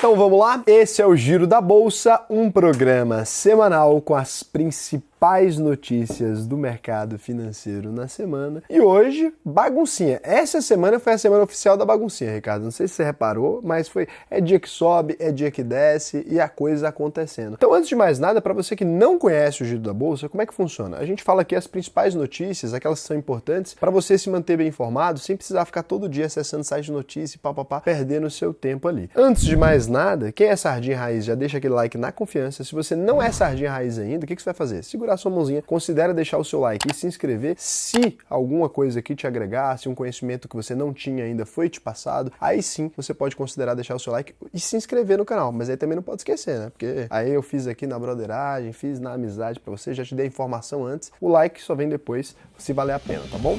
Então vamos lá? Esse é o Giro da Bolsa, um programa semanal com as principais notícias do mercado financeiro na semana. E hoje, baguncinha. Essa semana foi a semana oficial da baguncinha, Ricardo. Não sei se você reparou, mas é dia que sobe, é dia que desce e a coisa acontecendo. Então, antes de mais nada, para você que não conhece o Giro da Bolsa, como é que funciona? A gente fala aqui as principais notícias, aquelas que são importantes, para você se manter bem informado, sem precisar ficar todo dia acessando site de notícia e perdendo o seu tempo ali. Antes de mais nada, quem é sardinha raiz já deixa aquele like na confiança. Se você não é sardinha raiz ainda, o que você vai fazer? Segurar a sua mãozinha, considera deixar o seu like e se inscrever. Se alguma coisa aqui te agregar, se um conhecimento que você não tinha ainda foi te passado, aí sim você pode considerar deixar o seu like e se inscrever no canal. Mas aí também não pode esquecer, né? Porque aí eu fiz aqui na broderagem, fiz na amizade pra você, já te dei a informação antes. O like só vem depois, se valer a pena, tá bom?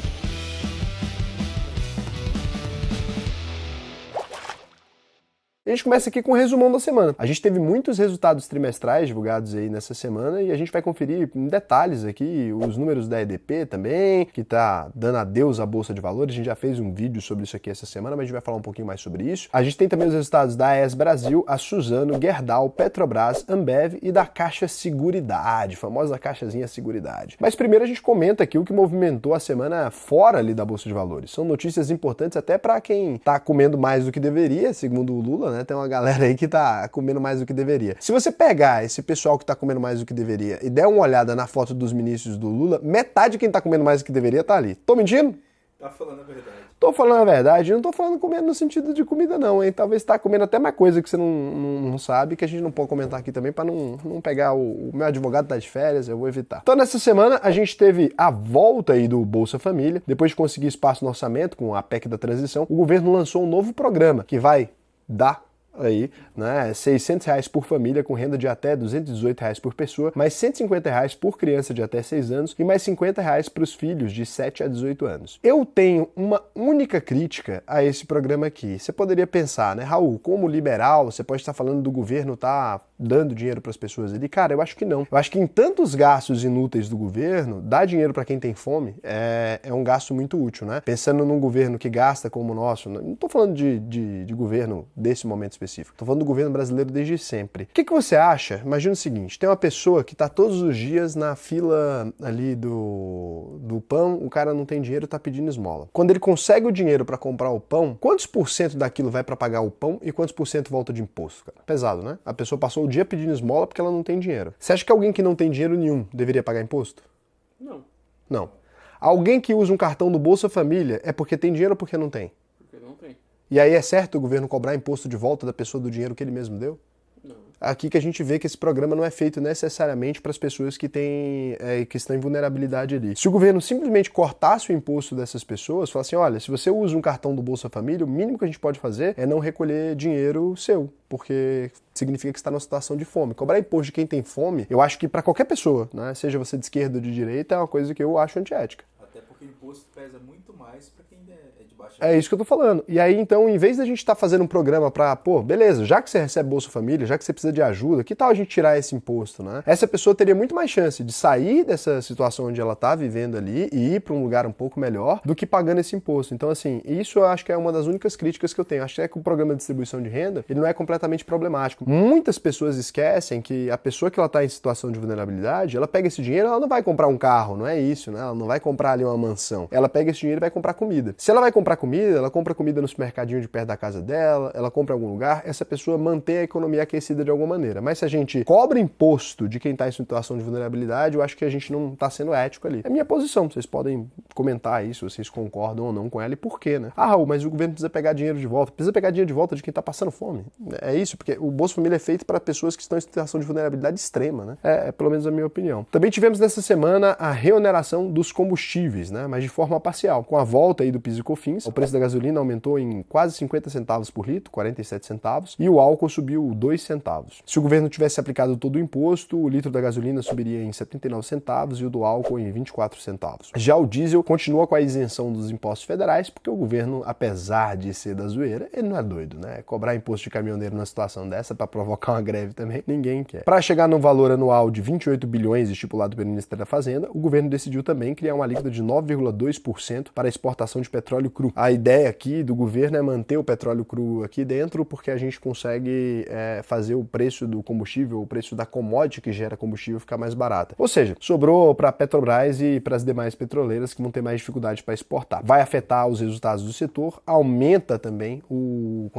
A gente começa aqui com o resumão da semana. A gente teve muitos resultados trimestrais divulgados aí nessa semana e a gente vai conferir em detalhes aqui os números da EDP também, que tá dando adeus à Bolsa de Valores. A gente já fez um vídeo sobre isso aqui essa semana, mas a gente vai falar um pouquinho mais sobre isso. A gente tem também os resultados da AES Brasil, a Suzano, Gerdau, Petrobras, Ambev e da Caixa Seguridade, famosa Caixazinha Seguridade. Mas primeiro a gente comenta aqui o que movimentou a semana fora ali da Bolsa de Valores. São notícias importantes até para quem tá comendo mais do que deveria, segundo o Lula, né? Tem uma galera aí que tá comendo mais do que deveria. Se você pegar esse pessoal que tá comendo mais do que deveria e der uma olhada na foto dos ministros do Lula, metade de quem tá comendo mais do que deveria tá ali. Tô mentindo? Tá falando a verdade. Tô falando a verdade, não tô falando comendo no sentido de comida não, hein? Talvez tá comendo até mais coisa que você não sabe, que a gente não pode comentar aqui também pra não pegar o meu advogado tá de férias, eu vou evitar. Então nessa semana a gente teve a volta aí do Bolsa Família. Depois de conseguir espaço no orçamento com a PEC da transição, o governo lançou um novo programa que vai dar aí, né, R$600 por família com renda de até R$218 por pessoa, mais R$150 por criança de até 6 anos e mais R$50 para os filhos de 7 a 18 anos. Eu tenho uma única crítica a esse programa aqui. Você poderia pensar, né, Raul, como liberal, você pode estar falando do governo tá dando dinheiro para as pessoas ali. Cara, eu acho que não. Eu acho que em tantos gastos inúteis do governo, dar dinheiro para quem tem fome é um gasto muito útil, né? Pensando num governo que gasta como o nosso, não estou falando de governo desse momento específico, estou falando do governo brasileiro desde sempre. O que você acha? Imagina o seguinte, tem uma pessoa que está todos os dias na fila ali do pão, o cara não tem dinheiro, está pedindo esmola. Quando ele consegue o dinheiro para comprar o pão, quantos por cento daquilo vai para pagar o pão e quantos por cento volta de imposto, cara? Pesado, né? A pessoa passou o dia pedindo esmola porque ela não tem dinheiro. Você acha que alguém que não tem dinheiro nenhum deveria pagar imposto? Não. Não. Alguém que usa um cartão do Bolsa Família é porque tem dinheiro ou porque não tem? Porque não tem. E aí é certo o governo cobrar imposto de volta da pessoa do dinheiro que ele mesmo deu? Não. Aqui que a gente vê que esse programa não é feito necessariamente para as pessoas que estão em vulnerabilidade ali. Se o governo simplesmente cortasse o imposto dessas pessoas, falasse assim, olha, se você usa um cartão do Bolsa Família, o mínimo que a gente pode fazer é não recolher dinheiro seu, porque significa que você está numa situação de fome. Cobrar imposto de quem tem fome, eu acho que para qualquer pessoa, né, seja você de esquerda ou de direita, é uma coisa que eu acho antiética. Até porque o imposto pesa muito mais para quem é de baixa. É isso que eu tô falando. E aí, então, em vez da gente estar fazendo um programa pra, beleza, já que você recebe Bolsa Família, já que você precisa de ajuda, que tal a gente tirar esse imposto, né? Essa pessoa teria muito mais chance de sair dessa situação onde ela tá vivendo ali e ir pra um lugar um pouco melhor do que pagando esse imposto. Então, assim, isso eu acho que é uma das únicas críticas que eu tenho. Acho que o programa de distribuição de renda, ele não é completamente problemático. Muitas pessoas esquecem que a pessoa que ela tá em situação de vulnerabilidade, ela pega esse dinheiro, ela não vai comprar um carro, não é isso, né? Ela não vai comprar ali uma mansão. Ela pega esse dinheiro e vai comprar comida. Se ela vai comprar comida, ela compra comida no supermercadinho de perto da casa dela, ela compra em algum lugar, essa pessoa mantém a economia aquecida de alguma maneira. Mas se a gente cobra imposto de quem está em situação de vulnerabilidade, eu acho que a gente não está sendo ético ali. É a minha posição, vocês podem comentar isso, vocês concordam ou não com ela e por quê, né? Ah, Raul, mas o governo precisa pegar dinheiro de volta. Precisa pegar dinheiro de volta de quem está passando fome. É isso, porque o Bolsa Família é feito para pessoas que estão em situação de vulnerabilidade extrema, né? É pelo menos a minha opinião. Também tivemos nessa semana a reoneração dos combustíveis, né? Mas de forma parcial. Com a volta aí do PIS e COFINS, o preço da gasolina aumentou em quase 50 centavos por litro, 47 centavos, e o álcool subiu 2 centavos. Se o governo tivesse aplicado todo o imposto, o litro da gasolina subiria em 79 centavos e o do álcool em 24 centavos. Já o diesel continua com a isenção dos impostos federais, porque o governo, apesar de ser da zoeira, ele não é doido, né? Cobrar imposto de caminhoneiro numa situação dessa para provocar uma greve também, ninguém quer. Para chegar no valor anual de 28 bilhões estipulado pelo Ministério da Fazenda, o governo decidiu também criar uma alíquota de 9,5 9,2% para a exportação de petróleo cru. A ideia aqui do governo é manter o petróleo cru aqui dentro porque a gente consegue fazer o preço do combustível, o preço da commodity que gera combustível ficar mais barata. Ou seja, sobrou para a Petrobras e para as demais petroleiras que vão ter mais dificuldade para exportar. Vai afetar os resultados do setor, aumenta também o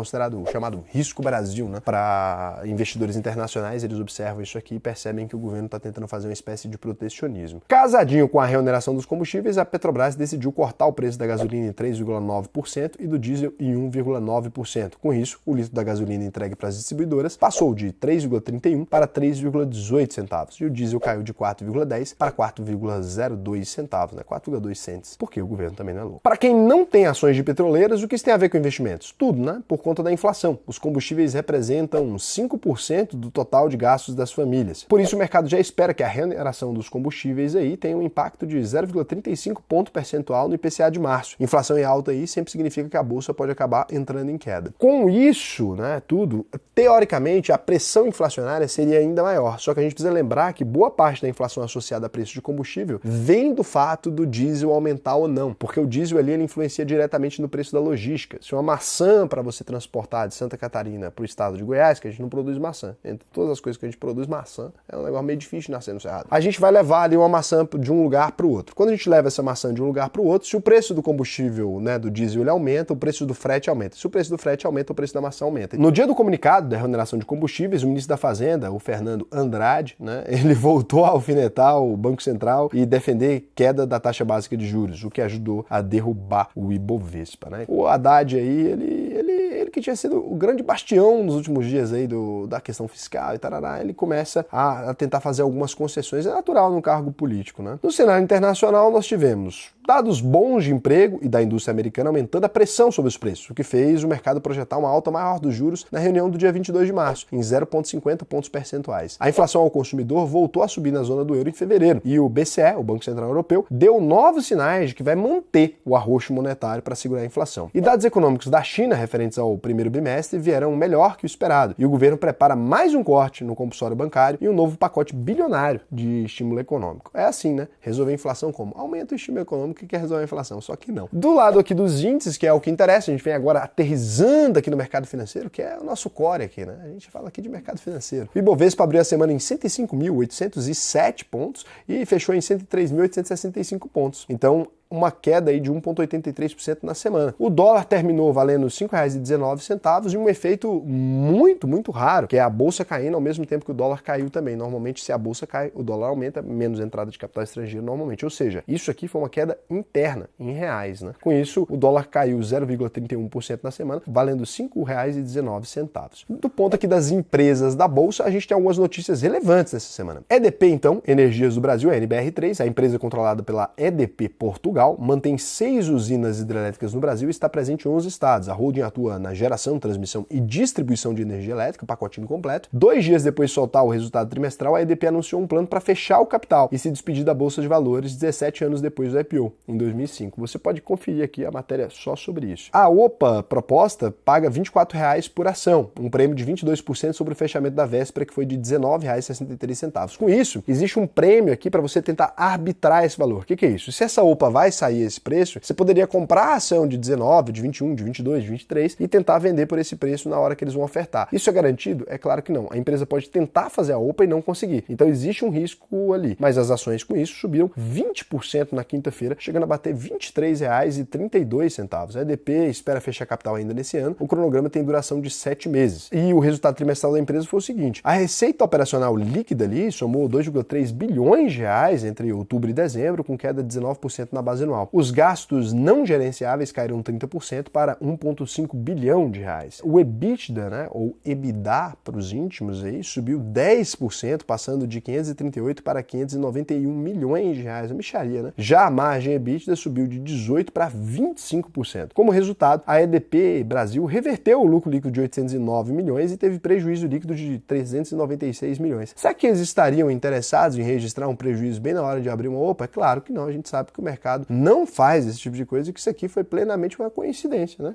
chamado risco Brasil, né? Para investidores internacionais, eles observam isso aqui e percebem que o governo está tentando fazer uma espécie de protecionismo. Casadinho com a reoneração dos combustíveis, a Petrobras decidiu cortar o preço da gasolina em 3,9% e do diesel em 1,9%. Com isso, o litro da gasolina entregue para as distribuidoras passou de 3,31 para 3,18 centavos e o diesel caiu de 4,10 para 4,02 centavos, né? 4,2 cents, porque o governo também não é louco. Para quem não tem ações de petroleiras, o que isso tem a ver com investimentos? Tudo, né? Por conta da inflação. Os combustíveis representam 5% do total de gastos das famílias. Por isso, o mercado já espera que a remuneração dos combustíveis aí tenha um impacto de 0,35 ponto percentual no IPCA de março. Inflação em alta aí sempre significa que a bolsa pode acabar entrando em queda. Com isso, né, tudo, teoricamente, a pressão inflacionária seria ainda maior. Só que a gente precisa lembrar que boa parte da inflação associada a preço de combustível vem do fato do diesel aumentar ou não, porque o diesel ali ele influencia diretamente no preço da logística. Se uma maçã para você transportar de Santa Catarina para o estado de Goiás, que a gente não produz maçã, entre todas as coisas que a gente produz, maçã é um negócio meio difícil de nascer no Cerrado. A gente vai levar ali uma maçã de um lugar para o outro. Quando a gente leva essa maçã de um lugar para o outro, se o preço do combustível, né, do diesel, ele aumenta, o preço do frete aumenta. Se o preço do frete aumenta, o preço da maçã aumenta. No dia do comunicado da remuneração de combustíveis, o ministro da Fazenda, o Fernando Andrade, né, ele voltou a alfinetar o Banco Central e defender queda da taxa básica de juros, o que ajudou a derrubar o Ibovespa, né? O Haddad aí, ele que tinha sido o grande bastião nos últimos dias aí da questão fiscal e tarará, ele começa a tentar fazer algumas concessões. É natural num cargo político, né? No cenário internacional, nós tivemos dados bons de emprego e da indústria americana aumentando a pressão sobre os preços, o que fez o mercado projetar uma alta maior dos juros na reunião do dia 22 de março, em 0,50 pontos percentuais. A inflação ao consumidor voltou a subir na zona do euro em fevereiro e o BCE, o Banco Central Europeu, deu novos sinais de que vai manter o arroxo monetário para segurar a inflação. E dados econômicos da China referentes ao primeiro bimestre vieram melhor que o esperado e o governo prepara mais um corte no compulsório bancário e um novo pacote bilionário de estímulo econômico. É assim, né? Resolver a inflação como? Aumenta o estímulo econômico que quer resolver a inflação, só que não. Do lado aqui dos índices, que é o que interessa, a gente vem agora aterrissando aqui no mercado financeiro, que é o nosso core aqui, né? A gente fala aqui de mercado financeiro. O Ibovespa abriu a semana em 105.807 pontos e fechou em 103.865 pontos. Então, uma queda aí de 1,83% na semana. O dólar terminou valendo R$ 5,19 e um efeito muito raro, que é a bolsa caindo ao mesmo tempo que o dólar caiu também. Normalmente, se a bolsa cai, o dólar aumenta, menos entrada de capital estrangeiro normalmente. Ou seja, isso aqui foi uma queda interna, em reais, né? Com isso, o dólar caiu 0,31% na semana, valendo R$ 5,19. Do ponto aqui das empresas da bolsa, a gente tem algumas notícias relevantes essa semana. EDP, então, Energias do Brasil, a NBR3, a empresa controlada pela EDP Portugal, mantém 6 usinas hidrelétricas no Brasil e está presente em 11 estados. A holding atua na geração, transmissão e distribuição de energia elétrica, pacotinho completo. 2 dias depois de soltar o resultado trimestral, a EDP anunciou um plano para fechar o capital e se despedir da Bolsa de Valores 17 anos depois do IPO, em 2005. Você pode conferir aqui a matéria só sobre isso. A OPA proposta paga R$ 24,00 por ação, um prêmio de 22% sobre o fechamento da véspera, que foi de R$ 19,63. Com isso, existe um prêmio aqui para você tentar arbitrar esse valor. O que é isso? Se essa OPA vai sair esse preço, você poderia comprar a ação de 19, de 21, de 22, de 23 e tentar vender por esse preço na hora que eles vão ofertar. Isso é garantido? É claro que não. A empresa pode tentar fazer a OPA e não conseguir. Então existe um risco ali. Mas as ações com isso subiram 20% na quinta-feira, chegando a bater R$ 23,32. A EDP espera fechar capital ainda nesse ano. O cronograma tem duração de 7 meses. E o resultado trimestral da empresa foi o seguinte: a receita operacional líquida ali somou 2,3 bilhões de reais entre outubro e dezembro, com queda de 19% na base anual. Os gastos não gerenciáveis caíram 30% para 1,5 bilhão de reais. O EBITDA, né, ou EBITDA para os íntimos aí, subiu 10%, passando de 538 para 591 milhões de reais. É mixaria, né? Já a margem EBITDA subiu de 18% para 25%. Como resultado, a EDP Brasil reverteu o lucro líquido de 809 milhões e teve prejuízo líquido de 396 milhões. Será que eles estariam interessados em registrar um prejuízo bem na hora de abrir uma OPA? É claro que não. A gente sabe que o mercado não faz esse tipo de coisa e que isso aqui foi plenamente uma coincidência, né?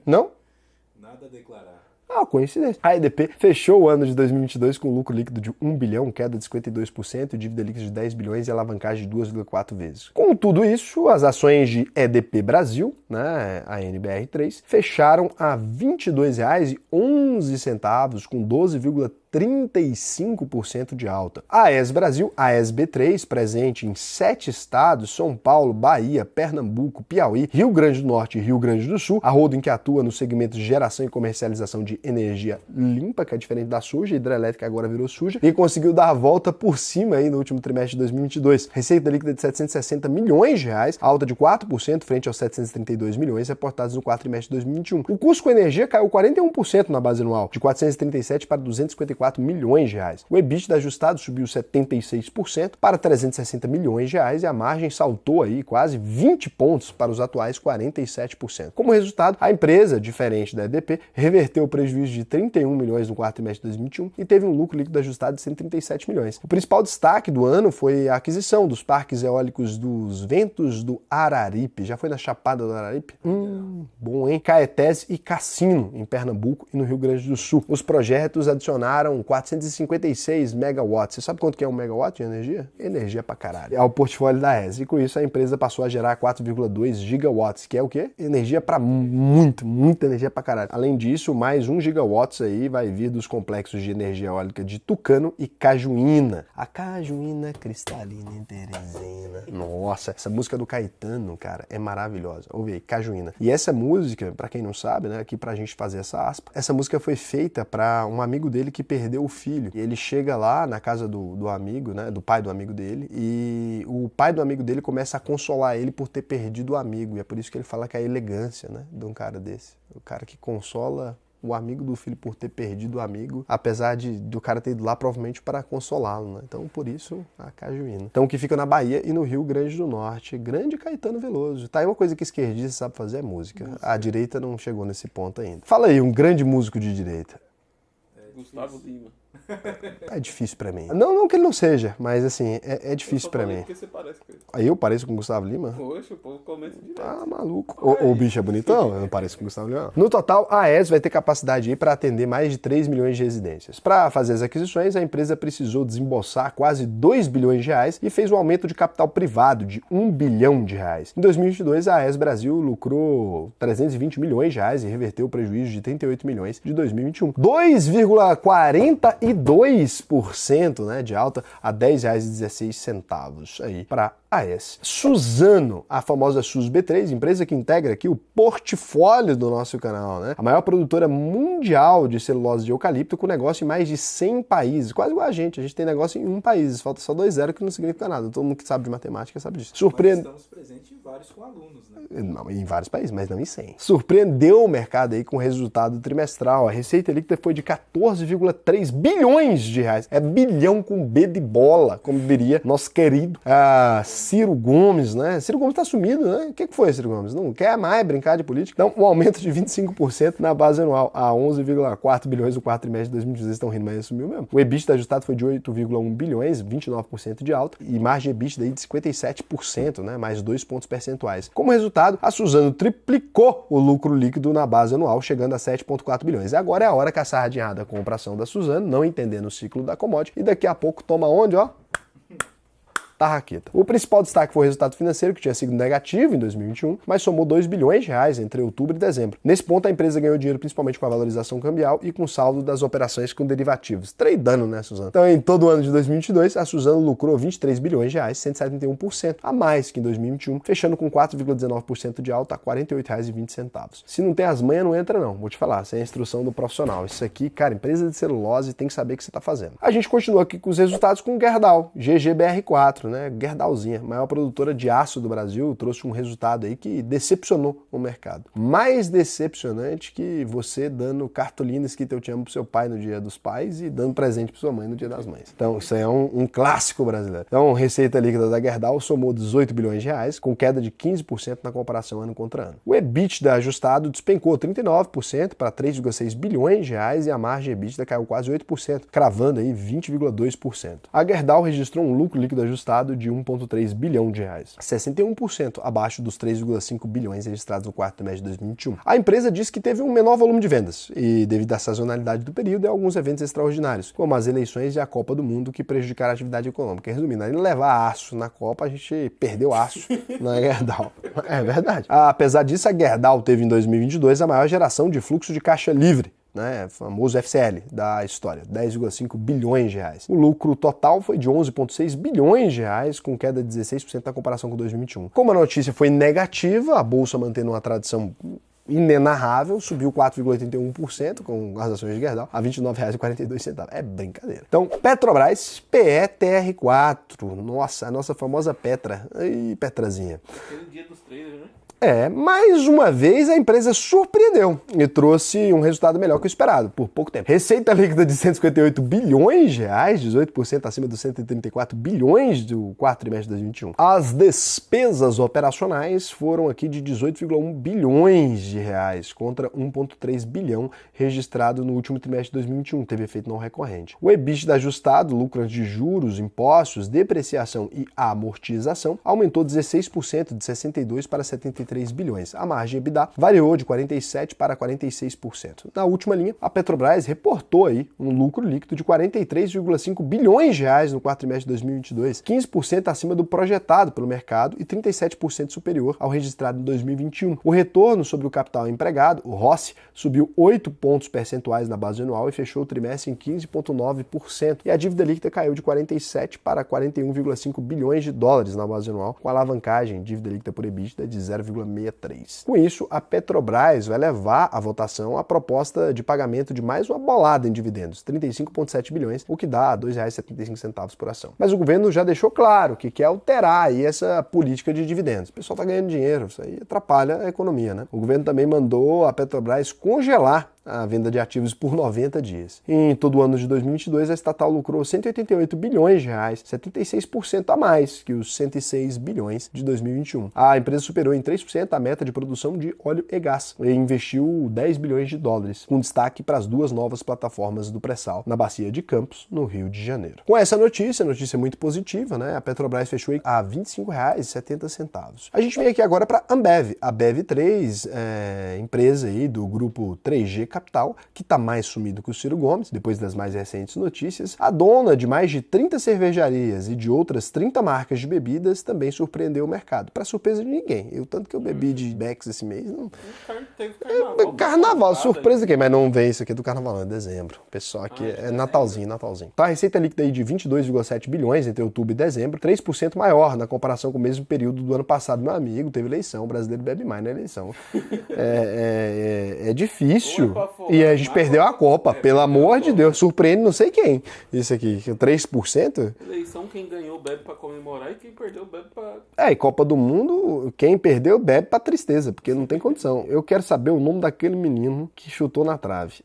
Não? Nada a declarar. Coincidência. A EDP fechou o ano de 2022 com lucro líquido de 1 bilhão, queda de 52%, dívida líquida de 10 bilhões e alavancagem de 2,4 vezes. Com tudo isso, as ações de EDP Brasil, né, a NBR3, fecharam a R$ 22,11, com 12,35% de alta. A AES Brasil, a AES B3, presente em 7 estados, São Paulo, Bahia, Pernambuco, Piauí, Rio Grande do Norte e Rio Grande do Sul, a holding que atua no segmento de geração e comercialização de energia limpa, que é diferente da suja, a hidrelétrica agora virou suja, e conseguiu dar a volta por cima aí no último trimestre de 2022. Receita líquida de 760 milhões de reais, alta de 4% frente aos 732 milhões reportados no quarto trimestre de 2021. O custo com energia caiu 41% na base anual, de 437 para 254 milhões de reais. O EBITDA ajustado subiu 76% para 360 milhões de reais e a margem saltou aí quase 20 pontos para os atuais 47%. Como resultado, a empresa, diferente da EDP, reverteu o prejuízo de 31 milhões no quarto trimestre de 2021 e teve um lucro líquido ajustado de 137 milhões. O principal destaque do ano foi a aquisição dos parques eólicos dos Ventos do Araripe. Já foi na Chapada do Araripe? Bom, hein? Caetés e Cassino, em Pernambuco e no Rio Grande do Sul. Os projetos adicionaram 456 megawatts. Você sabe quanto que é um megawatt de energia? Energia pra caralho. Ao portfólio da AES. E com isso a empresa passou a gerar 4,2 gigawatts, que é o quê? Energia pra muita energia pra caralho. Além disso, mais 1 gigawatts aí vai vir dos complexos de energia eólica de Tucano e Cajuína. A Cajuína cristalina em Teresina. Nossa, essa música do Caetano, cara, é maravilhosa. Ouve aí, Cajuína. E essa música, pra quem não sabe, né, aqui pra gente fazer essa aspa, essa música foi feita pra um amigo dele que perdeu o filho. E ele chega lá na casa do amigo, né, do pai do amigo dele, e o pai do amigo dele começa a consolar ele por ter perdido o amigo. E é por isso que ele fala que é a elegância, né, de um cara desse. O cara que consola o amigo do filho por ter perdido o amigo, apesar do cara ter ido lá provavelmente para consolá-lo, né? Então, por isso, a Cajuína. Então, que fica na Bahia e no Rio Grande do Norte. Grande Caetano Veloso. Tá aí uma coisa que esquerdista sabe fazer, é música. A direita não chegou nesse ponto ainda. Fala aí, um grande músico de direita. Gustavo Lima. É difícil pra mim. Não que ele não seja, mas assim, é difícil pra mim. Porque você parece com ele. Aí eu pareço com o Gustavo Lima? Poxa, o povo comenta direto. Ah, maluco. O bicho é bonitão? Eu não pareço com o Gustavo Lima. No total, a AES vai ter capacidade aí para atender mais de 3 milhões de residências. Para fazer as aquisições, a empresa precisou desembolsar quase 2 bilhões de reais e fez um aumento de capital privado de 1 bilhão de reais. Em 2022, a AES Brasil lucrou 320 milhões de reais e reverteu o prejuízo de 38 milhões de 2021. 2,42%, né, de alta a R$ 10,16 aí para a AES. Suzano, a famosa SUS B3, empresa que integra aqui o portfólio do nosso canal, né? A maior produtora mundial de celulose de eucalipto, com negócio em mais de 100 países, quase igual a gente tem negócio em um país, falta só 2 0 que não significa nada. Todo mundo que sabe de matemática sabe disso. Estamos presentes em vários com alunos, né? Não, em vários países, mas não em 100. Surpreendeu o mercado aí com o resultado trimestral. A receita líquida foi de 14,3 bilhões de reais. É bilhão com B de bola, como diria nosso querido Ciro Gomes, né? Ciro Gomes tá sumido, né? O que foi, Ciro Gomes? Não quer mais brincar de política? Então, um aumento de 25% na base anual a 11,4 bilhões no quarto trimestre de 2016. Estão rindo, mas sumiu mesmo. O EBITDA ajustado foi de 8,1 bilhões, 29% de alta, e margem EBITDA aí de 57%, né? Mais 2 pontos percentuais. Como resultado, a Suzano triplicou o lucro líquido na base anual, chegando a 7,4 bilhões. E agora é a hora que a sardinhada compra a ação da Suzano, não entendendo o ciclo da commodity, e daqui a pouco toma onde, ó? Tarraqueta. O principal destaque foi o resultado financeiro, que tinha sido negativo em 2021, mas somou 2 bilhões de reais entre outubro e dezembro. Nesse ponto, a empresa ganhou dinheiro principalmente com a valorização cambial e com o saldo das operações com derivativos. Tradando, né, Suzano? Então, em todo o ano de 2022, a Suzano lucrou 23 bilhões de reais, 171% a mais que em 2021, fechando com 4,19% de alta a R$ 48,20. Se não tem as manhas, não entra não. Vou te falar, sem a instrução do profissional. Isso aqui, cara, empresa de celulose tem que saber o que você está fazendo. A gente continua aqui com os resultados com o Gerdau, GGBR4, né? Gerdauzinha, maior produtora de aço do Brasil, trouxe um resultado aí que decepcionou o mercado. Mais decepcionante que você dando cartolina escrita eu te amo pro seu pai no dia dos pais e dando presente pra sua mãe no dia das mães. Então, isso aí é um clássico brasileiro. Então, receita líquida da Gerdau somou 18 bilhões de reais, com queda de 15% na comparação ano contra ano. O EBITDA ajustado despencou 39% para 3,6 bilhões de reais e a margem EBITDA caiu quase 8%, cravando aí 20,2%. A Gerdau registrou um lucro líquido ajustado resultado de 1,3 bilhão de reais, 61% abaixo dos 3,5 bilhões registrados no quarto trimestre de 2021. A empresa disse que teve um menor volume de vendas, e devido à sazonalidade do período e alguns eventos extraordinários, como as eleições e a Copa do Mundo, que prejudicaram a atividade econômica. Resumindo, além de levar aço na Copa, a gente perdeu aço na Gerdau. É verdade. Apesar disso, a Gerdau teve em 2022 a maior geração de fluxo de caixa livre, né, famoso FCL da história, 10,5 bilhões de reais. O lucro total foi de 11,6 bilhões de reais, com queda de 16% na comparação com 2021. Como a notícia foi negativa, a bolsa mantendo uma tradição inenarrável, subiu 4,81% com as ações de Gerdau a R$ 29,42. É brincadeira. Então, Petrobras, PETR4, nossa, a nossa famosa Petra. Ih, Petrazinha. Aquele dia dos traders, né? Mais uma vez a empresa surpreendeu e trouxe um resultado melhor que o esperado, por pouco tempo. Receita líquida de 158 bilhões de reais, 18% acima dos 134 bilhões do quarto trimestre de 2021. As despesas operacionais foram aqui de 18,1 bilhões de reais contra 1,3 bilhão registrado no último trimestre de 2021, teve efeito não recorrente. O EBITDA ajustado, lucro antes de juros, impostos, depreciação e amortização, aumentou 16% de 62 para 73 bilhões. A margem EBITDA variou de 47% para 46%. Na última linha, a Petrobras reportou aí um lucro líquido de 43,5 bilhões de reais no quarto trimestre de 2022, 15% acima do projetado pelo mercado e 37% superior ao registrado em 2021. O retorno sobre o capital empregado, o ROCE, subiu 8 pontos percentuais na base anual e fechou o trimestre em 15,9%. E a dívida líquida caiu de 47 para 41,5 bilhões de dólares na base anual, com alavancagem dívida líquida por EBITDA de 0,63. Com isso, a Petrobras vai levar à votação a proposta de pagamento de mais uma bolada em dividendos, 35,7 bilhões, o que dá R$ 2,75 por ação. Mas o governo já deixou claro que quer alterar aí essa política de dividendos. O pessoal está ganhando dinheiro, isso aí atrapalha a economia, né? O governo também mandou a Petrobras congelar a venda de ativos por 90 dias. Em todo o ano de 2022, a estatal lucrou 188 bilhões de reais, 76% a mais que os 106 bilhões de 2021. A empresa superou em 3% a meta de produção de óleo e gás e investiu 10 bilhões de dólares, com destaque para as duas novas plataformas do pré-sal na Bacia de Campos, no Rio de Janeiro. Com essa notícia muito positiva, né? A Petrobras fechou a R$ 25,70. A gente vem aqui agora para a Ambev. A BEV3, empresa aí do grupo 3G Capital, que está mais sumido que o Ciro Gomes, depois das mais recentes notícias. A dona de mais de 30 cervejarias e de outras 30 marcas de bebidas também surpreendeu o mercado, para surpresa de ninguém. Tanto que eu bebi de Bex esse mês, não... Teve carnaval. Carnaval, surpresa aqui, mas não vem isso aqui do carnaval, é dezembro. O pessoal aqui é Natalzinho. Tá, a receita líquida aí de 22,7 bilhões entre outubro e dezembro, 3% maior na comparação com o mesmo período do ano passado. Meu amigo, teve eleição, o brasileiro bebe mais na eleição. É difícil. E a gente perdeu a Copa, pelo amor de Deus. Surpreende não sei quem. Isso aqui, 3%? Eleição, quem ganhou bebe pra comemorar e quem perdeu bebe pra... E Copa do Mundo, quem perdeu bebe pra tristeza, porque não tem condição. Eu quero saber o nome daquele menino que chutou na trave.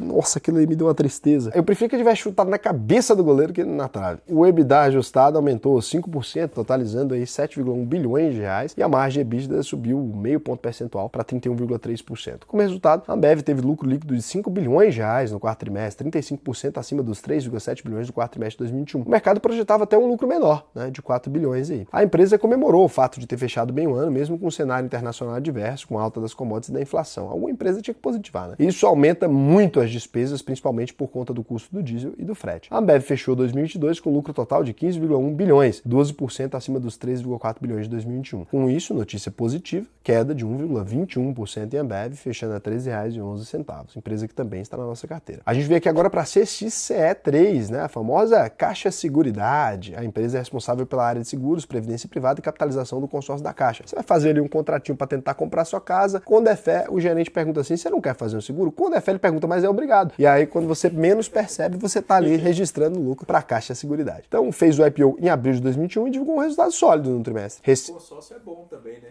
Nossa, aquilo aí me deu uma tristeza. Eu prefiro que ele tivesse chutado na cabeça do goleiro que na trave. O EBITDA ajustado aumentou 5%, totalizando aí 7,1 bilhões de reais, e a margem EBITDA subiu meio ponto percentual para 31,3%. Como resultado, a Ambev teve lucro líquido de 5 bilhões de reais no quarto trimestre, 35% acima dos 3,7 bilhões do quarto trimestre de 2021. O mercado projetava até um lucro menor, né, de 4 bilhões aí. A empresa comemorou o fato de ter fechado bem o ano, mesmo com um cenário internacional adverso, com a alta das commodities e da inflação. Alguma empresa tinha que positivar, né? Isso aumenta muito as despesas, principalmente por conta do custo do diesel e do frete. A Ambev fechou 2022 com lucro total de 15,1 bilhões, 12% acima dos 3,4 bilhões de 2021. Com isso, notícia positiva, queda de 1,21% em Ambev, fechando a R$ 13,11. Empresa que também está na nossa carteira. A gente vem aqui agora para a CXCE3, né? A famosa Caixa Seguridade. A empresa é responsável pela área de seguros, previdência privada e capitalização do consórcio da Caixa. Você vai fazer ali um contratinho para tentar comprar sua casa. Quando é fé, o gerente pergunta assim: você não quer fazer um seguro? Quando é fé, ele pergunta, mas é obrigado. E aí, quando você menos percebe, você está ali registrando lucro para a Caixa Seguridade. Então, fez o IPO em abril de 2021 e divulgou um resultado sólido no trimestre. O consórcio é bom também, né?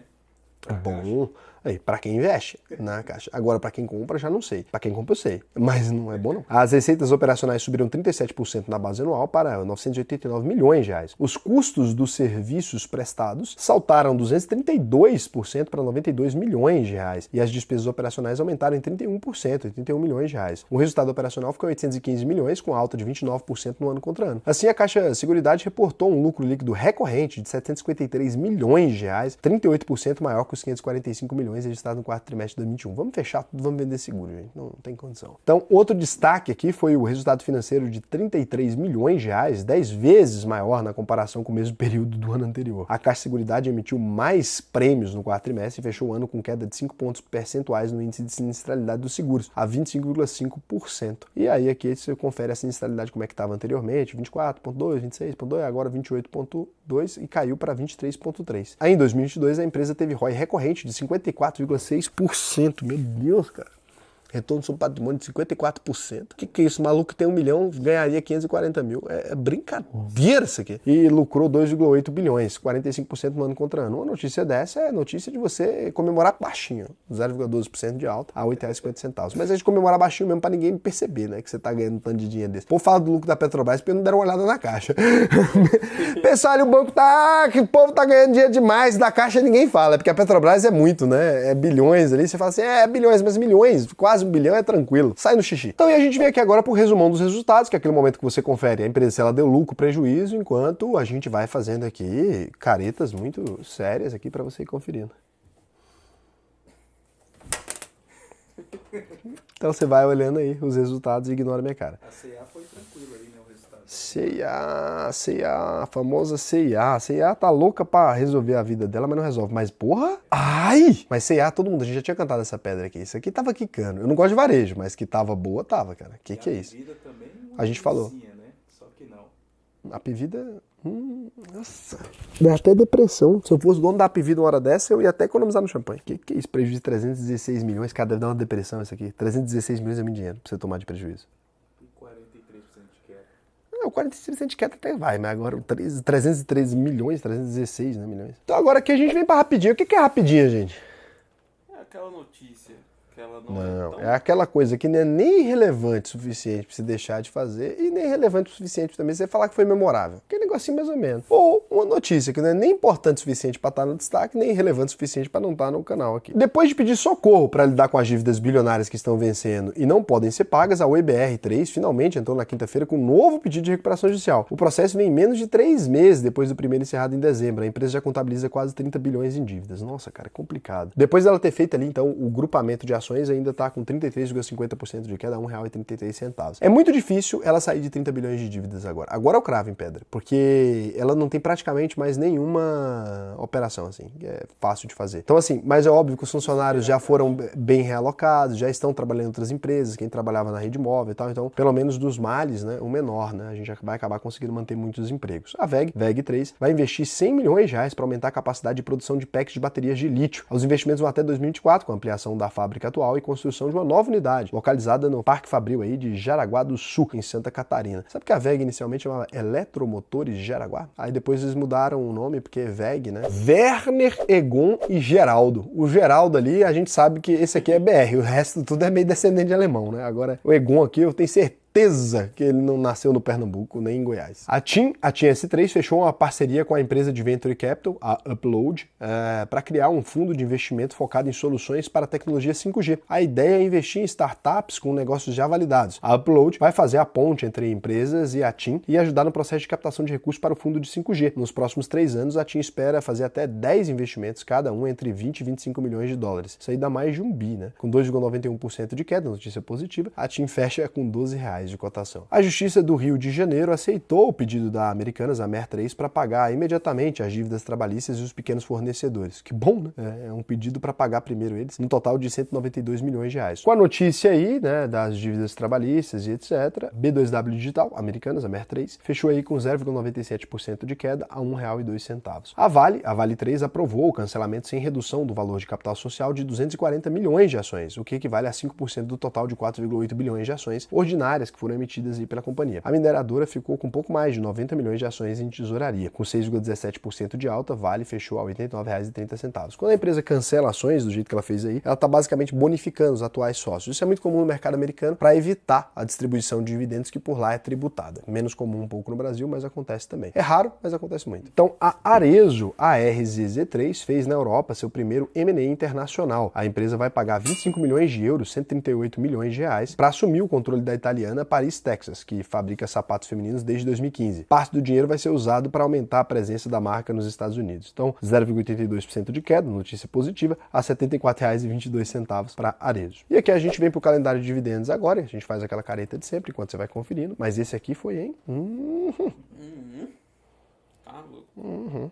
Bom. Aí, para quem investe na Caixa. Agora, para quem compra, já não sei. Para quem compra, eu sei. Mas não é bom, não. As receitas operacionais subiram 37% na base anual para 989 milhões de reais. Os custos dos serviços prestados saltaram 232% para 92 milhões de reais. E as despesas operacionais aumentaram em 31%, 81 milhões de reais. O resultado operacional ficou 815 milhões, com alta de 29% no ano contra ano. Assim, a Caixa Seguridade reportou um lucro líquido recorrente de 753 milhões de reais, 38% maior que os 545 milhões registrados no quarto trimestre de 2021. Vamos fechar tudo, vamos vender seguro, gente. Não tem condição. Então, outro destaque aqui foi o resultado financeiro de 33 milhões de reais, 10 vezes maior na comparação com o mesmo período do ano anterior. A Caixa Seguridade emitiu mais prêmios no quarto trimestre e fechou o ano com queda de 5 pontos percentuais no índice de sinistralidade dos seguros, a 25,5%. E aí aqui você confere a sinistralidade como é que estava anteriormente, 24,2, 26,2, agora 28,2 e caiu para 23,3. Aí em 2022 a empresa teve ROI recorrente de 54,6%. Meu Deus, cara. Retorno sobre patrimônio de 54%. O que é isso? O maluco que tem 1 milhão ganharia 540 mil. É brincadeira isso aqui. E lucrou 2,8 bilhões, 45% no ano contra ano. Uma notícia dessa é notícia de você comemorar baixinho, 0,12% de alta a R$ 8,50. Mas a gente comemorar baixinho mesmo para ninguém perceber, né? Que você tá ganhando um tanto de dinheiro desse. O povo fala do lucro da Petrobras porque não deram uma olhada na caixa. Pessoal, o banco tá... que o povo tá ganhando dinheiro demais. Da caixa ninguém fala, porque a Petrobras é muito, né? É bilhões ali. Você fala assim, é bilhões, mas milhões, quase 1 bilhão é tranquilo, sai no xixi. Então, e a gente vem aqui agora pro resumão dos resultados, que é aquele momento que você confere a empresa se ela deu lucro, prejuízo, enquanto a gente vai fazendo aqui caretas muito sérias aqui para você ir conferindo. Então você vai olhando aí os resultados e ignora a minha cara. A C&A foi tranquilo aí, né, o resultado. C&A, a famosa C&A. A C&A tá louca pra resolver a vida dela, mas não resolve. Mas porra, ai! Mas C&A, todo mundo, a gente já tinha cantado essa pedra aqui. Isso aqui tava quicando. Eu não gosto de varejo, mas que tava boa, tava, cara. Que é isso? Também A gente falou. Né? Só que não. A Apivida... nossa, dá até depressão. Se eu fosse dono da Apivida uma hora dessa, eu ia até economizar no champanhe. Que é isso? Prejuízo de 316 milhões. Cara, deve dar uma depressão isso aqui. 316 milhões é muito dinheiro pra você tomar de prejuízo. E 43% de queda. O 43% de queda até vai, mas agora 313 milhões, 316 né, milhões. Então agora aqui a gente vem pra rapidinho. O que é rapidinho, gente? É aquela notícia que ela não, Não, é aquela coisa que não é nem relevante o suficiente pra você deixar de fazer e nem relevante o suficiente também pra você falar que foi memorável. Aquele negocinho mais ou menos. Ou uma notícia que não é nem importante o suficiente pra estar no destaque, nem relevante o suficiente pra não estar no canal aqui. Depois de pedir socorro pra lidar com as dívidas bilionárias que estão vencendo e não podem ser pagas, a UEBR3 finalmente entrou na quinta-feira com um novo pedido de recuperação judicial. O processo vem em menos de 3 meses depois do primeiro encerrado em dezembro. A empresa já contabiliza quase 30 bilhões em dívidas. Nossa, cara, é complicado. Depois dela ter feito ali, então, o grupamento de ações ainda está com 33,50% de queda, R$ 1,33. É muito difícil ela sair de 30 bilhões de dívidas agora. Agora é o cravo em pedra, porque ela não tem praticamente mais nenhuma operação, assim, que é fácil de fazer. Então, assim, mas é óbvio que os funcionários já foram bem realocados, já estão trabalhando em outras empresas, quem trabalhava na rede móvel e tal, então, pelo menos dos males, né, o menor, né, a gente já vai acabar conseguindo manter muitos empregos. A VEG3, vai investir 100 milhões de reais para aumentar a capacidade de produção de packs de baterias de lítio. Os investimentos vão até 2024, com a ampliação da fábrica atual e construção de uma nova unidade, localizada no Parque Fabril aí de Jaraguá do Sul, em Santa Catarina. Sabe que a VEG inicialmente chamava Eletromotores Jaraguá? Aí depois eles mudaram o nome, porque é VEG, né? Werner, Egon e Geraldo. O Geraldo ali, a gente sabe que esse aqui é BR, o resto tudo é meio descendente de alemão, né? Agora, o Egon aqui, eu tenho certeza que ele não nasceu no Pernambuco, nem em Goiás. A TIM S3 fechou uma parceria com a empresa de Venture Capital, a Upload, para criar um fundo de investimento focado em soluções para a tecnologia 5G. A ideia é investir em startups com negócios já validados. A Upload vai fazer a ponte entre empresas e a TIM e ajudar no processo de captação de recursos para o fundo de 5G. Nos próximos 3 anos, a TIM espera fazer até 10 investimentos, cada um entre 20 e 25 milhões de dólares. Isso aí dá mais de um bi, né? Com 2,91% de queda, notícia positiva, a TIM fecha com R$12 de cotação. A Justiça do Rio de Janeiro aceitou o pedido da Americanas, a MER3, para pagar imediatamente as dívidas trabalhistas e os pequenos fornecedores. Que bom, né? É um pedido para pagar primeiro eles, no total de 192 milhões de reais. Com a notícia aí, né, das dívidas trabalhistas e etc., B2W Digital, Americanas, a MER3, fechou aí com 0,97% de queda a R$1,02. A Vale 3 aprovou o cancelamento sem redução do valor de capital social de 240 milhões de ações, o que equivale a 5% do total de 4,8 bilhões de ações ordinárias que foram emitidas aí pela companhia. A mineradora ficou com um pouco mais de 90 milhões de ações em tesouraria, com 6,17% de alta, Vale fechou a R$ 89,30. Quando a empresa cancela ações do jeito que ela fez aí, ela está basicamente bonificando os atuais sócios. Isso é muito comum no mercado americano para evitar a distribuição de dividendos que por lá é tributada. Menos comum um pouco no Brasil, mas acontece também. É raro, mas acontece muito. Então, a Arezzo, a RZZ3, fez na Europa seu primeiro M&A internacional. A empresa vai pagar 25 milhões de euros, 138 milhões de reais, para assumir o controle da italiana Paris Texas, que fabrica sapatos femininos desde 2015. Parte do dinheiro vai ser usado para aumentar a presença da marca nos Estados Unidos. Então, 0,82% de queda, notícia positiva, a R$ 74,22 para Arezzo. E aqui a gente vem para o calendário de dividendos agora, a gente faz aquela careta de sempre enquanto você vai conferindo, mas esse aqui foi, hein? Tá louco.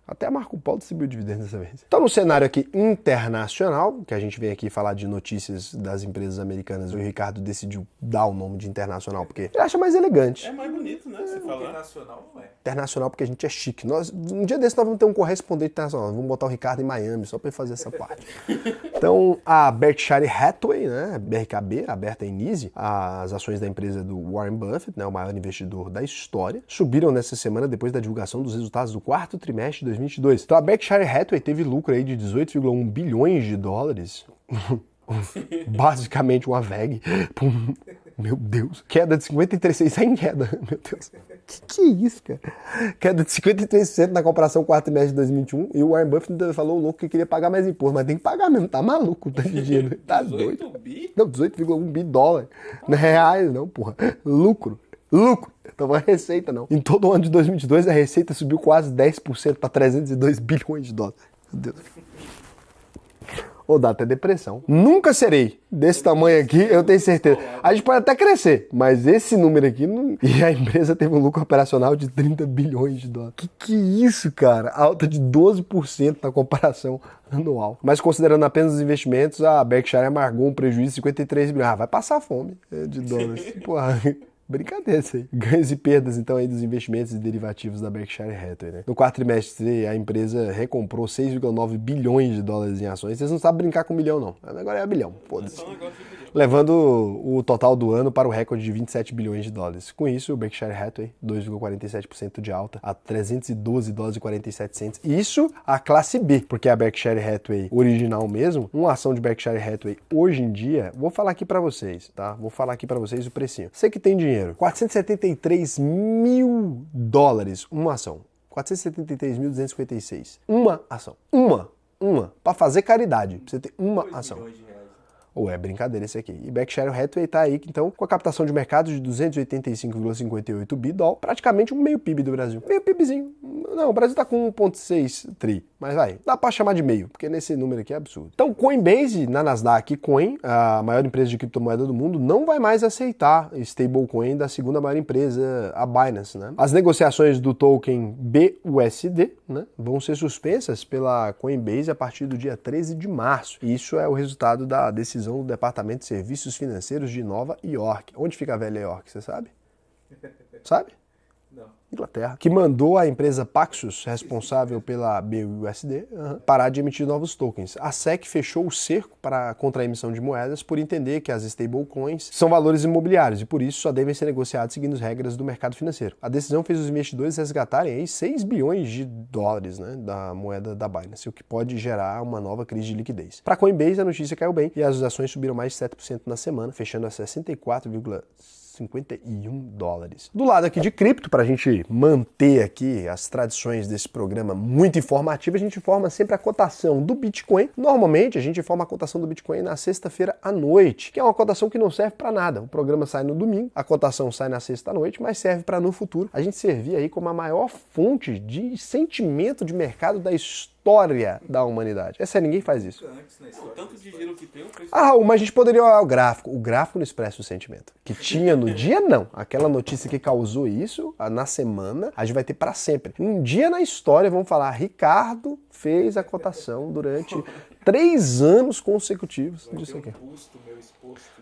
Até a Marco Polo distribuiu dividendos dessa vez. Então, no cenário aqui internacional, que a gente vem aqui falar de notícias das empresas americanas, o Ricardo decidiu dar o nome de internacional, porque ele acha mais elegante. É mais bonito, né? Você falar. Internacional não é. Internacional porque a gente é chique. Um dia desse nós vamos ter um correspondente internacional. Vamos botar o Ricardo em Miami só para ele fazer essa parte. Então, a Berkshire Hathaway, né, BRKB, aberta em Easy, as ações da empresa do Warren Buffett, né, o maior investidor da história, subiram nessa semana depois da divulgação dos resultados do quarto trimestre de 2022. Então, a Berkshire Hathaway teve lucro aí de 18,1 bilhões de dólares. Basicamente uma VEG. Meu Deus. Queda de 53%. Sai em queda. Meu Deus. Que é isso, cara? Queda de 53% na comparação com o quarto trimestre de 2021. E o Warren Buffett falou louco que queria pagar mais imposto. Mas tem que pagar mesmo. Tá maluco. Tá de dinheiro. Tá 18 doido. bi? Não, 18,1 bi dólar. Não é reais, não, porra. Lucro. Então não é receita, não. Em todo o ano de 2022, a receita subiu quase 10% para 302 bilhões de dólares. Meu Deus. Ou dá até depressão. Nunca serei desse tamanho aqui, eu tenho certeza. A gente pode até crescer, mas esse número aqui não... E a empresa teve um lucro operacional de 30 bilhões de dólares. Que é isso, cara? Alta de 12% na comparação anual. Mas considerando apenas os investimentos, a Berkshire amargou um prejuízo de 53 bilhões. Ah, vai passar fome de dólares. Porra... Brincadeira isso aí. Ganhos e perdas, então, aí dos investimentos e derivativos da Berkshire Hathaway, né? No quarto trimestre, a empresa recomprou 6,9 bilhões de dólares em ações. Vocês não sabem brincar com milhão, não. Agora é bilhão. Foda-se. Levando o total do ano para o recorde de 27 bilhões de dólares. Com isso, o Berkshire Hathaway, 2,47% de alta, a 312 dólares e 47 cents. Isso a classe B, porque a Berkshire Hathaway original mesmo, uma ação de Berkshire Hathaway hoje em dia, vou falar aqui para vocês, tá? Vou falar aqui para vocês o precinho. Você que tem dinheiro, 473 mil dólares, uma ação. 473.256. Uma ação. Uma. Para fazer caridade. Pra você ter uma ação. Ou é brincadeira esse aqui. E Berkshire Hathaway tá aí, então, com a captação de mercado de 285,58 bi dólar, praticamente um meio PIB do Brasil. Meio PIBzinho. Não, o Brasil tá com 1,6 tri. Mas vai, dá pra chamar de meio, porque nesse número aqui é absurdo. Então, Coinbase, na Nasdaq Coin, a maior empresa de criptomoeda do mundo, não vai mais aceitar stablecoin da segunda maior empresa, a Binance, né? As negociações do token BUSD, né, vão ser suspensas pela Coinbase a partir do dia 13 de março. E isso é o resultado da decisão do Departamento de Serviços Financeiros de Nova York. Onde fica a velha York, você sabe? Sabe? Não. Inglaterra, que mandou a empresa Paxos, responsável pela BUSD, parar de emitir novos tokens. A SEC fechou o cerco contra a emissão de moedas por entender que as stablecoins são valores imobiliários e por isso só devem ser negociados seguindo as regras do mercado financeiro. A decisão fez os investidores resgatarem aí 6 bilhões de dólares, né, da moeda da Binance, o que pode gerar uma nova crise de liquidez. Para a Coinbase, a notícia caiu bem e as ações subiram mais de 7% na semana, fechando a 64,51 dólares. Do lado aqui de cripto, para a gente manter aqui as tradições desse programa muito informativo, a gente informa sempre a cotação do Bitcoin. Normalmente a gente informa a cotação do Bitcoin na sexta-feira à noite, que é uma cotação que não serve para nada. O programa sai no domingo, a cotação sai na sexta à noite, mas serve para no futuro a gente servir aí como a maior fonte de sentimento de mercado da história da humanidade. Essa ninguém faz isso. O tanto de giro que tem, o preço... Ah, Raul, mas a gente poderia olhar o gráfico. O gráfico não expressa o sentimento. Que tinha no dia, não. Aquela notícia que causou isso, na semana, a gente vai ter para sempre. Um dia na história, vamos falar, Ricardo fez a cotação durante 3 anos consecutivos disso aqui.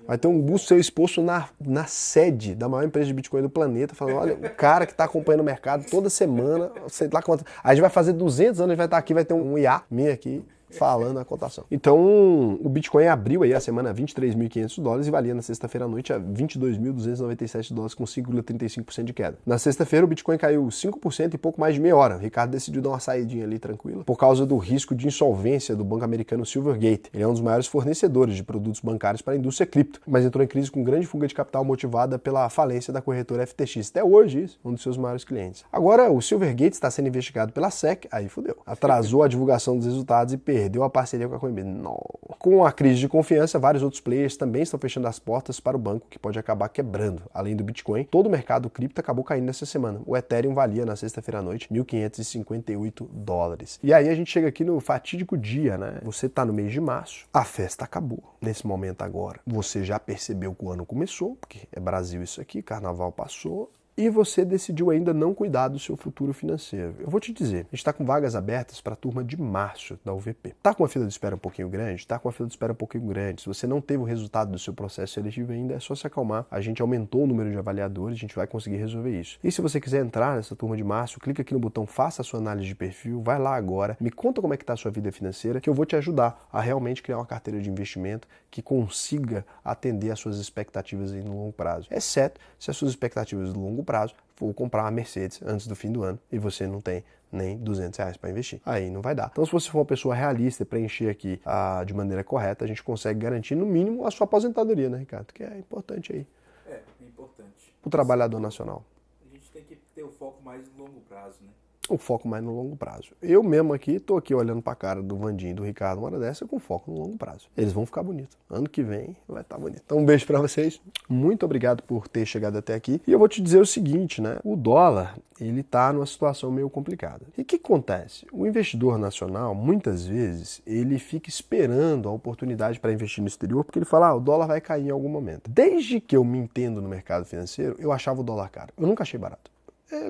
Vai ter um busto seu exposto na sede da maior empresa de Bitcoin do planeta, falando, olha, o cara que está acompanhando o mercado toda semana, sei lá quanto. Aí a gente vai fazer 200 anos, a gente vai estar aqui, vai ter um IA minha aqui, falando a cotação. Então, o Bitcoin abriu aí a semana a $23.500 e valia na sexta-feira à noite a $22.297 com 5,35% de queda. Na sexta-feira, o Bitcoin caiu 5% em pouco mais de meia hora. O Ricardo decidiu dar uma saidinha ali tranquila por causa do risco de insolvência do banco americano Silvergate. Ele é um dos maiores fornecedores de produtos bancários para a indústria cripto, mas entrou em crise com grande fuga de capital motivada pela falência da corretora FTX. Até hoje, isso, um dos seus maiores clientes. Agora, o Silvergate está sendo investigado pela SEC, aí fudeu. Atrasou a divulgação dos resultados e perdeu a parceria com a Coinbase. Não. Com a crise de confiança, vários outros players também estão fechando as portas para o banco, que pode acabar quebrando. Além do Bitcoin, todo o mercado cripto acabou caindo nessa semana. O Ethereum valia na sexta-feira à noite $1.558. E aí a gente chega aqui no fatídico dia, né? Você tá no mês de março, a festa acabou. Nesse momento agora, você já percebeu que o ano começou, porque é Brasil isso aqui, carnaval passou, e você decidiu ainda não cuidar do seu futuro financeiro. Eu vou te dizer, a gente está com vagas abertas para a turma de março da UVP. Tá com uma fila de espera um pouquinho grande? Tá com uma fila de espera um pouquinho grande. Se você não teve o resultado do seu processo seletivo ainda, é só se acalmar. A gente aumentou o número de avaliadores, a gente vai conseguir resolver isso. E se você quiser entrar nessa turma de março, clica aqui no botão Faça a sua análise de perfil, vai lá agora, me conta como é que tá a sua vida financeira, que eu vou te ajudar a realmente criar uma carteira de investimento que consiga atender às suas expectativas aí no longo prazo. Exceto se as suas expectativas no longo prazo for comprar uma Mercedes antes do fim do ano e você não tem nem R$200 para investir. Aí não vai dar. Então, se você for uma pessoa realista e preencher aqui de maneira correta, a gente consegue garantir, no mínimo, a sua aposentadoria, né, Ricardo? Que é importante aí. É importante. O trabalhador nacional. A gente tem que ter o foco mais no longo prazo, né? O foco mais no longo prazo. Eu mesmo aqui, tô aqui olhando pra cara do Vandinho e do Ricardo, uma hora dessa, com foco no longo prazo. Eles vão ficar bonitos. Ano que vem vai estar bonito. Então um beijo pra vocês. Muito obrigado por ter chegado até aqui. E eu vou te dizer o seguinte, né? O dólar, ele tá numa situação meio complicada. E o que acontece? O investidor nacional, muitas vezes, ele fica esperando a oportunidade para investir no exterior, porque ele fala, o dólar vai cair em algum momento. Desde que eu me entendo no mercado financeiro, eu achava o dólar caro. Eu nunca achei barato.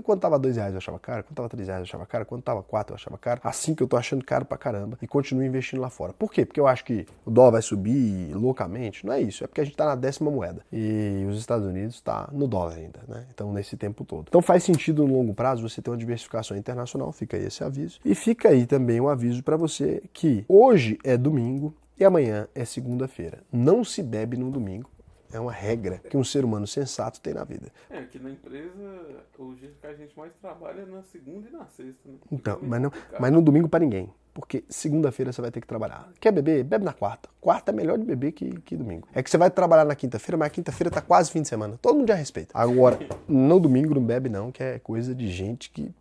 Quando tava R$2 eu achava caro, quando tava R$3 eu achava caro, quando tava R$4 eu achava caro. Assim que eu tô achando caro pra caramba e continuo investindo lá fora. Por quê? Porque eu acho que o dólar vai subir loucamente. Não é isso, é porque a gente tá na 10ª moeda. E os Estados Unidos tá no dólar ainda, né? Então nesse tempo todo. Então faz sentido no longo prazo você ter uma diversificação internacional, fica aí esse aviso. E fica aí também um aviso pra você que hoje é domingo e amanhã é segunda-feira. Não se bebe no domingo. É uma regra que um ser humano sensato tem na vida. Aqui na empresa, o dia que a gente mais trabalha é na segunda e na sexta, né? Então, mas no domingo para ninguém. Porque segunda-feira você vai ter que trabalhar. Quer beber? Bebe na quarta. Quarta é melhor de beber que domingo. É que você vai trabalhar na quinta-feira, mas a quinta-feira tá quase fim de semana. Todo mundo já respeita. Agora, no domingo não bebe não, que é coisa de gente que